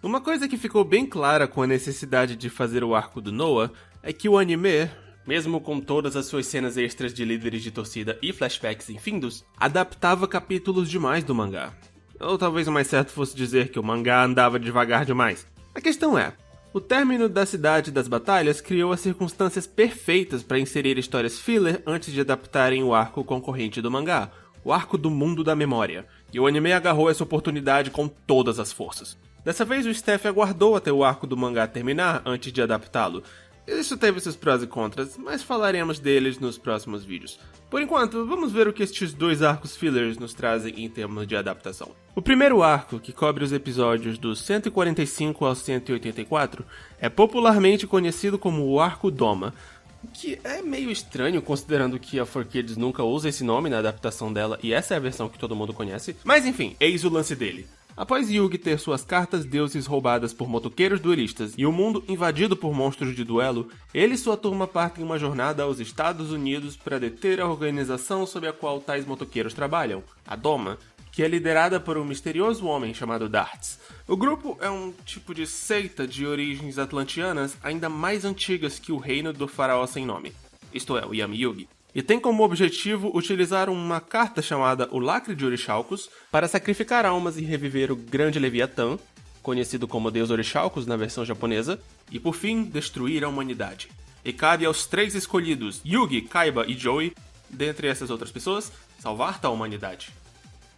Uma coisa que ficou bem clara com a necessidade de fazer o arco do Noah é que o anime, mesmo com todas as suas cenas extras de líderes de torcida e flashbacks infindos, adaptava capítulos demais do mangá. Ou talvez o mais certo fosse dizer que o mangá andava devagar demais. A questão é, o término da Cidade das Batalhas criou as circunstâncias perfeitas para inserir histórias filler antes de adaptarem o arco concorrente do mangá, o arco do Mundo da Memória, e o anime agarrou essa oportunidade com todas as forças. Dessa vez o staff aguardou até o arco do mangá terminar antes de adaptá-lo. Isso teve seus prós e contras, mas falaremos deles nos próximos vídeos. Por enquanto, vamos ver o que estes dois arcos fillers nos trazem em termos de adaptação. O primeiro arco, que cobre os episódios dos 145 ao 184, é popularmente conhecido como o Arco Doma, o que é meio estranho considerando que a 4Kids nunca usa esse nome na adaptação dela e essa é a versão que todo mundo conhece, mas enfim, eis o lance dele. Após Yugi ter suas cartas deuses roubadas por motoqueiros duelistas e o mundo invadido por monstros de duelo, ele e sua turma partem uma jornada aos Estados Unidos para deter a organização sob a qual tais motoqueiros trabalham, a Doma, que é liderada por um misterioso homem chamado Dartz. O grupo é um tipo de seita de origens atlantianas ainda mais antigas que o reino do faraó sem nome, isto é, o Yami-Yugi. E tem como objetivo utilizar uma carta chamada o Lacre de Orixalcos para sacrificar almas e reviver o Grande Leviatã, conhecido como Deus Orixalcos na versão japonesa, e por fim destruir a humanidade. E cabe aos três escolhidos, Yugi, Kaiba e Joey, dentre essas outras pessoas, salvar tal humanidade.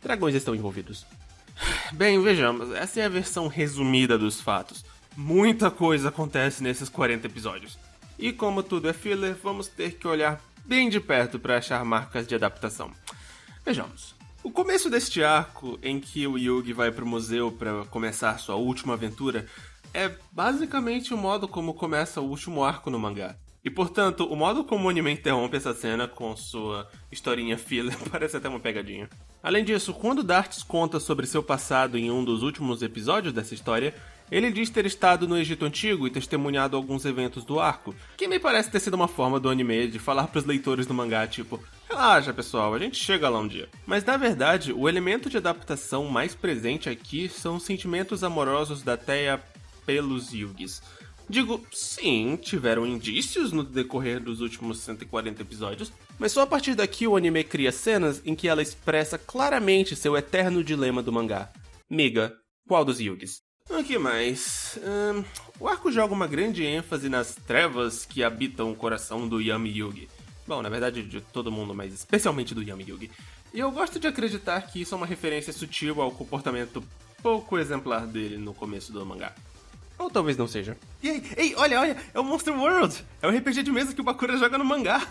Dragões estão envolvidos. Bem, vejamos, essa é a versão resumida dos fatos. Muita coisa acontece nesses 40 episódios. E como tudo é filler, vamos ter que olhar bem de perto para achar marcas de adaptação. Vejamos. O começo deste arco, em que o Yugi vai pro museu para começar sua última aventura, é basicamente o modo como começa o último arco no mangá. E portanto, o modo como o anime interrompe essa cena com sua historinha filler parece até uma pegadinha. Além disso, quando Dartz conta sobre seu passado em um dos últimos episódios dessa história, ele diz ter estado no Egito Antigo e testemunhado alguns eventos do arco, que me parece ter sido uma forma do anime de falar pros leitores do mangá, tipo, relaxa pessoal, a gente chega lá um dia. Mas na verdade, o elemento de adaptação mais presente aqui são os sentimentos amorosos da Teia pelos Yugis. Digo, sim, tiveram indícios no decorrer dos últimos 140 episódios, mas só a partir daqui o anime cria cenas em que ela expressa claramente seu eterno dilema do mangá. Miga, qual dos Yugis? O que mais? O arco joga uma grande ênfase nas trevas que habitam o coração do Yami-Yugi. Bom, na verdade de todo mundo, mas especialmente do Yami-Yugi. E eu gosto de acreditar que isso é uma referência sutil ao comportamento pouco exemplar dele no começo do mangá. Ou talvez não seja. Ei, olha, é o Monster World! É o RPG de mesa que o Bakura joga no mangá!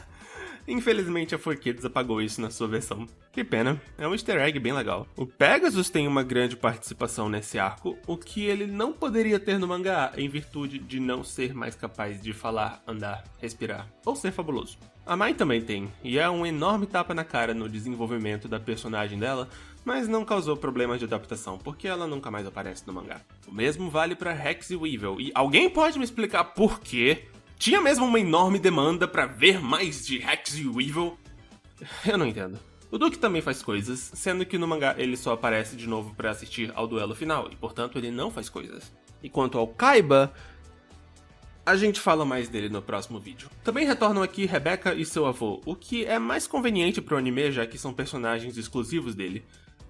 Infelizmente a 4Kids apagou isso na sua versão. Que pena, é um easter egg bem legal. O Pegasus tem uma grande participação nesse arco, o que ele não poderia ter no mangá, em virtude de não ser mais capaz de falar, andar, respirar, ou ser fabuloso. A Mai também tem, e é um enorme tapa na cara no desenvolvimento da personagem dela, mas não causou problemas de adaptação, porque ela nunca mais aparece no mangá. O mesmo vale pra Rex e Weevil, e alguém pode me explicar por quê? Tinha mesmo uma enorme demanda pra ver mais de Rex e Weevil? Eu não entendo. O Duke também faz coisas, sendo que no mangá ele só aparece de novo pra assistir ao duelo final, e portanto ele não faz coisas. E quanto ao Kaiba, a gente fala mais dele no próximo vídeo. Também retornam aqui Rebecca e seu avô, o que é mais conveniente pro anime já que são personagens exclusivos dele.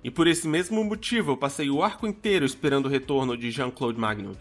E por esse mesmo motivo eu passei o arco inteiro esperando o retorno de Jean-Claude Magnum,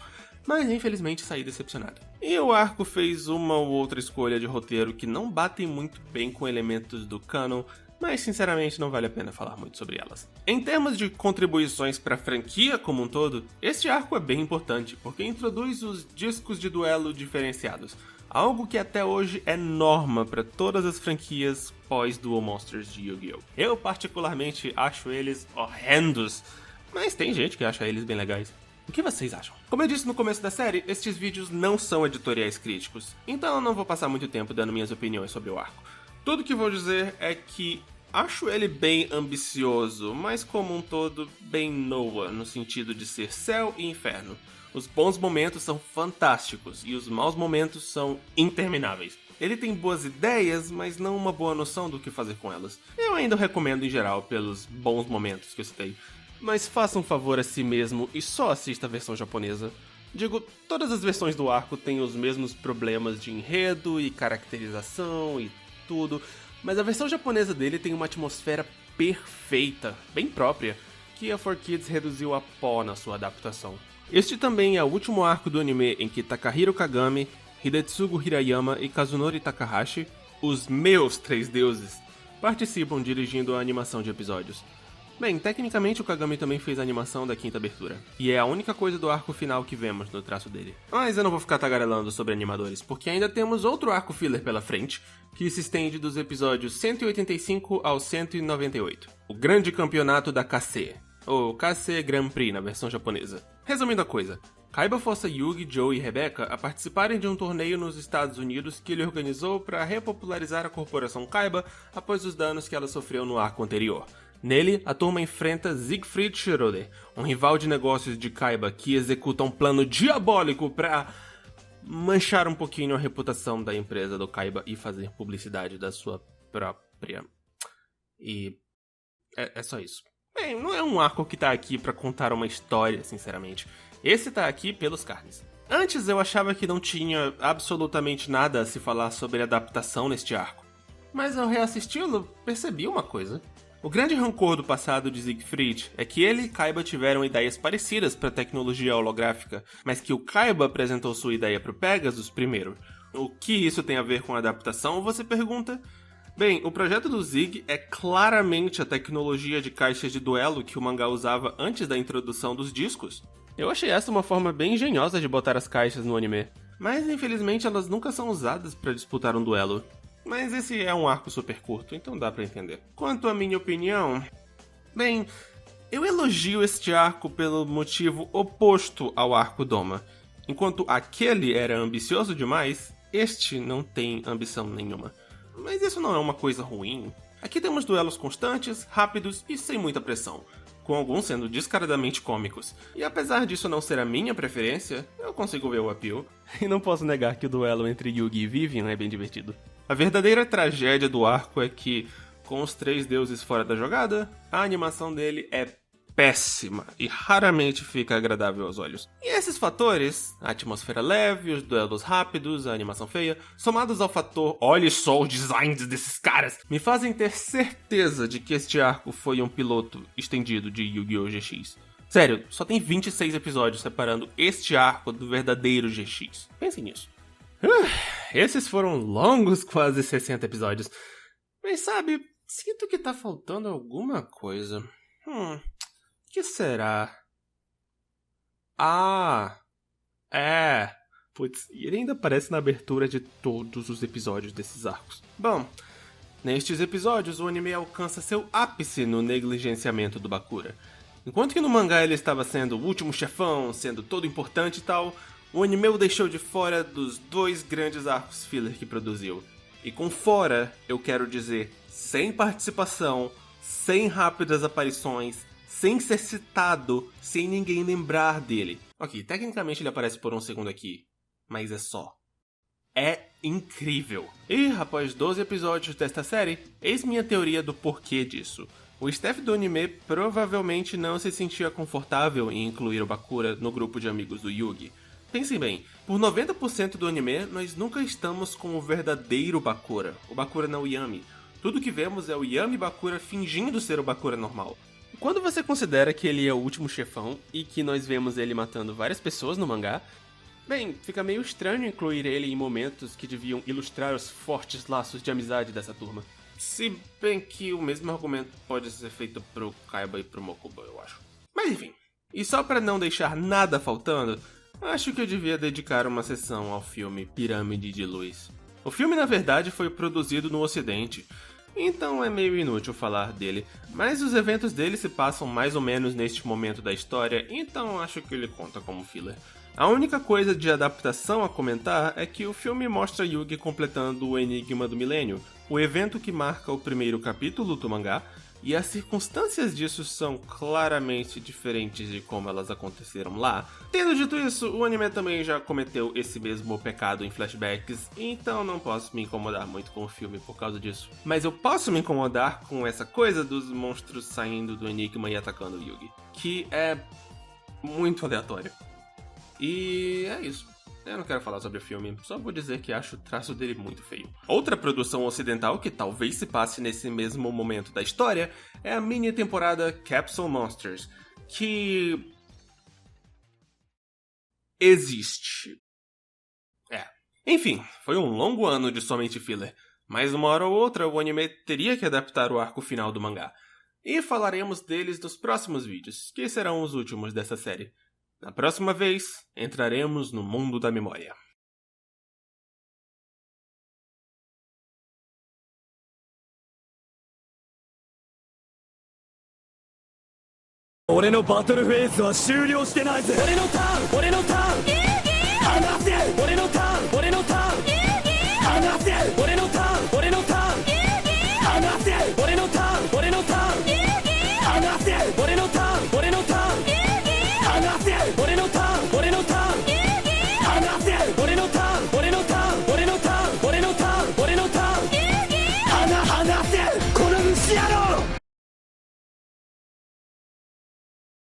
mas infelizmente saí decepcionado. E o arco fez uma ou outra escolha de roteiro que não batem muito bem com elementos do canon, mas sinceramente não vale a pena falar muito sobre elas. Em termos de contribuições para a franquia como um todo, este arco é bem importante, porque introduz os discos de duelo diferenciados, algo que até hoje é norma para todas as franquias pós-Duel Monsters de Yu-Gi-Oh! Eu particularmente acho eles horrendos, mas tem gente que acha eles bem legais. O que vocês acham? Como eu disse no começo da série, estes vídeos não são editoriais críticos, então eu não vou passar muito tempo dando minhas opiniões sobre o arco. Tudo que vou dizer é que acho ele bem ambicioso, mas como um todo bem Noah, no sentido de ser céu e inferno. Os bons momentos são fantásticos e os maus momentos são intermináveis. Ele tem boas ideias, mas não uma boa noção do que fazer com elas. Eu ainda o recomendo em geral pelos bons momentos que eu citei. Mas faça um favor a si mesmo e só assista a versão japonesa. Digo, todas as versões do arco têm os mesmos problemas de enredo e caracterização e tudo, mas a versão japonesa dele tem uma atmosfera perfeita, bem própria, que a 4Kids reduziu a pó na sua adaptação. Este também é o último arco do anime em que Takahiro Kagami, Hidetsugu Hirayama e Kazunori Takahashi, os meus 3 deuses, participam dirigindo a animação de episódios. Bem, tecnicamente o Kagami também fez a animação da quinta abertura, e é a única coisa do arco final que vemos no traço dele. Mas eu não vou ficar tagarelando sobre animadores, porque ainda temos outro arco filler pela frente, que se estende dos episódios 185 ao 198. O Grande Campeonato da KC, ou KC Grand Prix na versão japonesa. Resumindo a coisa, Kaiba força Yugi, Joe e Rebecca a participarem de um torneio nos Estados Unidos que ele organizou para repopularizar a corporação Kaiba após os danos que ela sofreu no arco anterior. Nele, a turma enfrenta Siegfried Schroeder, um rival de negócios de Kaiba que executa um plano diabólico para manchar um pouquinho a reputação da empresa do Kaiba e fazer publicidade da sua própria. E é só isso. Bem, não é um arco que tá aqui pra contar uma história, sinceramente. Esse tá aqui pelos cards. Antes eu achava que não tinha absolutamente nada a se falar sobre adaptação neste arco. Mas ao reassisti-lo, percebi uma coisa. O grande rancor do passado de Siegfried é que ele e Kaiba tiveram ideias parecidas para tecnologia holográfica, mas que o Kaiba apresentou sua ideia para o Pegasus primeiro. O que isso tem a ver com a adaptação, você pergunta? Bem, o projeto do Zig é claramente a tecnologia de caixas de duelo que o mangá usava antes da introdução dos discos. Eu achei essa uma forma bem engenhosa de botar as caixas no anime, mas infelizmente elas nunca são usadas para disputar um duelo. Mas esse é um arco super curto, então dá pra entender. Quanto à minha opinião, bem, eu elogio este arco pelo motivo oposto ao arco Doma. Enquanto aquele era ambicioso demais, este não tem ambição nenhuma. Mas isso não é uma coisa ruim. Aqui temos duelos constantes, rápidos e sem muita pressão, com alguns sendo descaradamente cômicos. E apesar disso não ser a minha preferência, eu consigo ver o appeal. E não posso negar que o duelo entre Yugi e Vivian é bem divertido. A verdadeira tragédia do arco é que, com os 3 deuses fora da jogada, a animação dele é péssima e raramente fica agradável aos olhos. E esses fatores, a atmosfera leve, os duelos rápidos, a animação feia, somados ao fator olhe só os designs desses caras, me fazem ter certeza de que este arco foi um piloto estendido de Yu-Gi-Oh! GX. Sério, só tem 26 episódios separando este arco do verdadeiro GX. Pensem nisso. Esses foram longos quase 60 episódios. Mas sabe, sinto que tá faltando alguma coisa. Que será? Putz, e ele ainda aparece na abertura de todos os episódios desses arcos. Bom, nestes episódios o anime alcança seu ápice no negligenciamento do Bakura. Enquanto que no mangá ele estava sendo o último chefão, sendo todo importante e tal, o anime o deixou de fora dos 2 grandes arcos filler que produziu. E com fora, eu quero dizer sem participação, sem rápidas aparições, sem ser citado, sem ninguém lembrar dele. Ok, tecnicamente ele aparece por um segundo aqui, mas é só. É incrível. E após 12 episódios desta série, eis minha teoria do porquê disso. O staff do anime provavelmente não se sentia confortável em incluir o Bakura no grupo de amigos do Yugi. Pensem bem, por 90% do anime, nós nunca estamos com o verdadeiro Bakura, o Bakura não Yami. Tudo que vemos é o Yami Bakura fingindo ser o Bakura normal. Quando você considera que ele é o último chefão e que nós vemos ele matando várias pessoas no mangá, bem, fica meio estranho incluir ele em momentos que deviam ilustrar os fortes laços de amizade dessa turma. Se bem que o mesmo argumento pode ser feito pro Kaiba e pro Mokuba, eu acho. Mas enfim, e só pra não deixar nada faltando, acho que eu devia dedicar uma sessão ao filme Pirâmide de Luz. O filme, na verdade, foi produzido no Ocidente, então é meio inútil falar dele, mas os eventos dele se passam mais ou menos neste momento da história, então acho que ele conta como filler. A única coisa de adaptação a comentar é que o filme mostra Yugi completando o Enigma do Milênio, o evento que marca o primeiro capítulo do mangá, e as circunstâncias disso são claramente diferentes de como elas aconteceram lá. Tendo dito isso, o anime também já cometeu esse mesmo pecado em flashbacks, então não posso me incomodar muito com o filme por causa disso. Mas eu posso me incomodar com essa coisa dos monstros saindo do Enigma e atacando o Yugi, que é muito aleatório. E é isso. Eu não quero falar sobre o filme, só vou dizer que acho o traço dele muito feio. Outra produção ocidental que talvez se passe nesse mesmo momento da história é a mini temporada Capsule Monsters, que existe. Enfim, foi um longo ano de somente filler, mas uma hora ou outra o anime teria que adaptar o arco final do mangá. E falaremos deles nos próximos vídeos, que serão os últimos dessa série. Na próxima vez, entraremos no mundo da memória. 俺のバトルフェーズは終了してないぜ。俺のターン